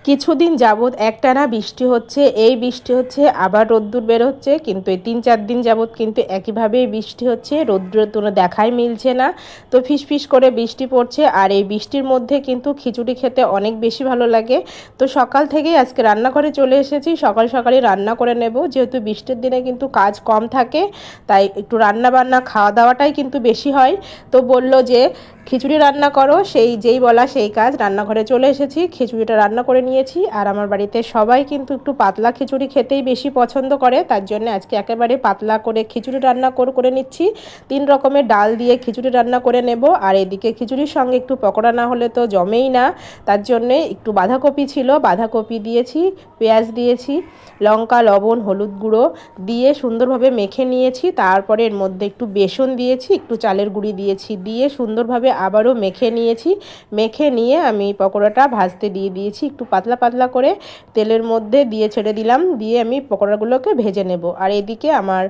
কিছুদিন যাবৎ একটানা বৃষ্টি হচ্ছে, এই বৃষ্টি হচ্ছে আবার রোদ্দুর বের হচ্ছে, কিন্তু এই 3-4 দিন যাবৎ কিন্তু একইভাবেই বৃষ্টি হচ্ছে, রোদ্দুরের কোনো দেখাই মিলছে না। তো ফিসফিস করে বৃষ্টি পড়ছে, আর এই বৃষ্টির মধ্যে কিন্তু খিচুড়ি খেতে অনেক বেশি ভালো লাগে। তো সকাল থেকেই আজকে রান্নাঘরে চলে এসেছি, সকাল সকালই রান্না করে নেব, যেহেতু বৃষ্টির দিনে কিন্তু কাজ কম থাকে, তাই একটু রান্না বান্না খাওয়া দাওয়াটাই কিন্তু বেশি হয়। তো বলল যে খিচুড়ি রান্না করো, যেই বলা সেই কাজ, রান্নাঘরে চলে এসেছি, খিচুড়িটা রান্না করে নিয়েছি। আর আমার বাড়িতে সবাই কিন্তু একটু পাতলা খিচুড়ি খেতেই বেশি পছন্দ করে, তার জন্য আজকে একেবারে পাতলা করে খিচুড়ি রান্না করে নিচ্ছি। 3 রকমের ডাল দিয়ে খিচুড়ি রান্না করে নেব। আর এদিকে খিচুড়ির সঙ্গে একটু পকোড়া না হলে তো জমেই না, তার জন্যে একটু বাঁধাকপি ছিল, বাঁধাকপি দিয়েছি, পেঁয়াজ দিয়েছি, লঙ্কা, লবণ, হলুদ গুঁড়ো দিয়ে সুন্দরভাবে মেখে নিয়েছি। তারপরে এর মধ্যে একটু বেসন দিয়েছি, একটু চালের গুঁড়ি দিয়েছি, দিয়ে সুন্দরভাবে আবারও মেখে নিয়েছি। মেখে নিয়ে আমি পকোড়াটা ভাজতে দিয়ে দিয়েছি, একটু পাতলা পাতলা করে তেলের মধ্যে দিয়ে ছেড়ে দিলাম, দিয়ে আমি পকোড়াগুলোকে ভেজে নেব। আর এদিকে আমার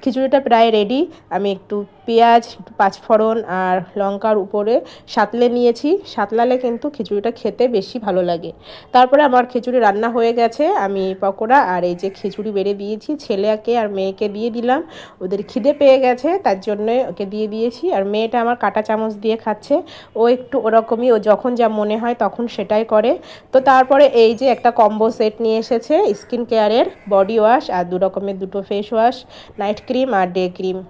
খিচুড়িটা প্রায় রেডি। আমি একটু পেঁয়াজ, একটু পাঁচফোড়ন আর লঙ্কার উপরে সাঁতলে নিয়েছি, সাঁতলালে কিন্তু খিচুড়িটা খেতে বেশি ভালো লাগে। তারপরে আমার খিচুড়ি রান্না হয়ে গেছে, আমি পকোড়া আর এই যে খিচুড়ি বেড়ে দিয়েছি, ছেলেকে আর মেয়েকে দিয়ে দিলাম। ওদের খিদে পেয়ে গেছে, তার জন্য ওকে দিয়ে দিয়েছি। আর মেয়েটা আমার কাঁটা চামচ দিয়ে খাচ্ছে, ও একটু ওরকমই, ও যখন যা মনে হয় তখন সেটাই করে। তো তারপরে এই যে একটা কম্বো সেট নিয়ে এসেছে, স্কিন কেয়ারের বডি ওয়াশ আর 2 রকমের 2টো ফেস ওয়াশ, নাইট ক্রিম আর ডে ক্রিম।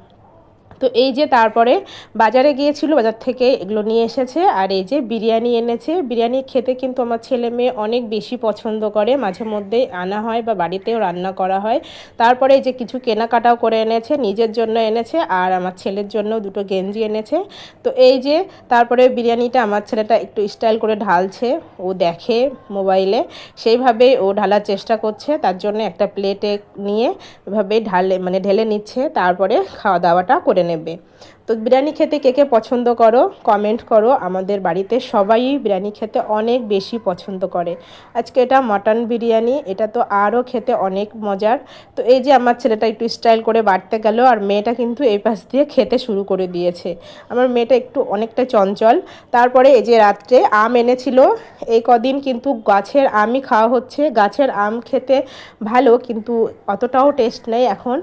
তো এই যে তারপরে বাজারে গিয়েছিল, বাজার থেকে এগুলো নিয়ে এসেছে। আর এই যে বিরিয়ানি এনেছে, বিরিয়ানি খেতে কিন্তু আমার ছেলে মেয়ে অনেক বেশি পছন্দ করে, মাঝে মধ্যেই আনা হয় বা বাড়িতেও রান্না করা হয়। তারপরে এই যে কিছু কেনাকাটাও করে এনেছে, নিজের জন্য এনেছে আর আমার ছেলের জন্য 2টো গেঞ্জি এনেছে। তো এই যে তারপরে বিরিয়ানিটা আমার ছেলেটা একটু স্টাইল করে ঢালছে, ও দেখে মোবাইলে, সেইভাবেই ও ঢালার চেষ্টা করছে, তার জন্য একটা প্লেটে নিয়ে এভাবে ঢেলে নিচ্ছে, তারপরে খাওয়া দাওয়াটা করে নেবে। তো বিরিয়ানি খেতে কে কে পছন্দ করো কমেন্ট করো, আমাদের বাড়িতে সবাই বিরিয়ানি খেতে অনেক বেশি পছন্দ করে। আজকে এটা মাটন বিরিয়ানি, এটা তো আরও খেতে অনেক মজার। তো এই যে আমার ছেলেটা একটু স্টাইল করে বাড়তে গেল, আর মেয়েটা কিন্তু এই পাশ দিয়ে খেতে শুরু করে দিয়েছে। আমার মেয়েটা একটু অনেকটা চঞ্চল। তারপরে এই যে রাত্রে আম এনেছিল, এই কদিন কিন্তু গাছের আমই খাওয়া হচ্ছে, গাছের আম খেতে ভালো কিন্তু অতটাও টেস্ট নেই এখন।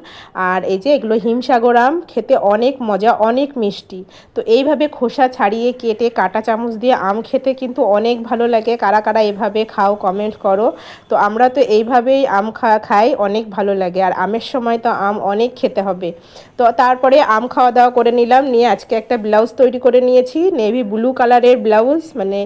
আর এই যে এগুলো হিমসাগর আম, খেতে অনেক মজা, অনেক মিষ্টি। তো এইভাবে খোসা ছাড়িয়ে কেটে কাঁটা চামচ দিয়ে আম খেতে কিন্তু অনেক ভালো লাগে। কারা কারা এভাবে খাও কমেন্ট করো। তো আমরা তো এইভাবেই আম খাই, অনেক ভালো লাগে। আর আমের সময় তো আম অনেক খেতে হবে। তো তারপরে আম খাওয়া দাওয়া করে নিলাম, নিয়ে আজকে একটা ব্লাউজ তৈরি করে নিয়েছি, নেভি ব্লু কালারের ব্লাউজ, মানে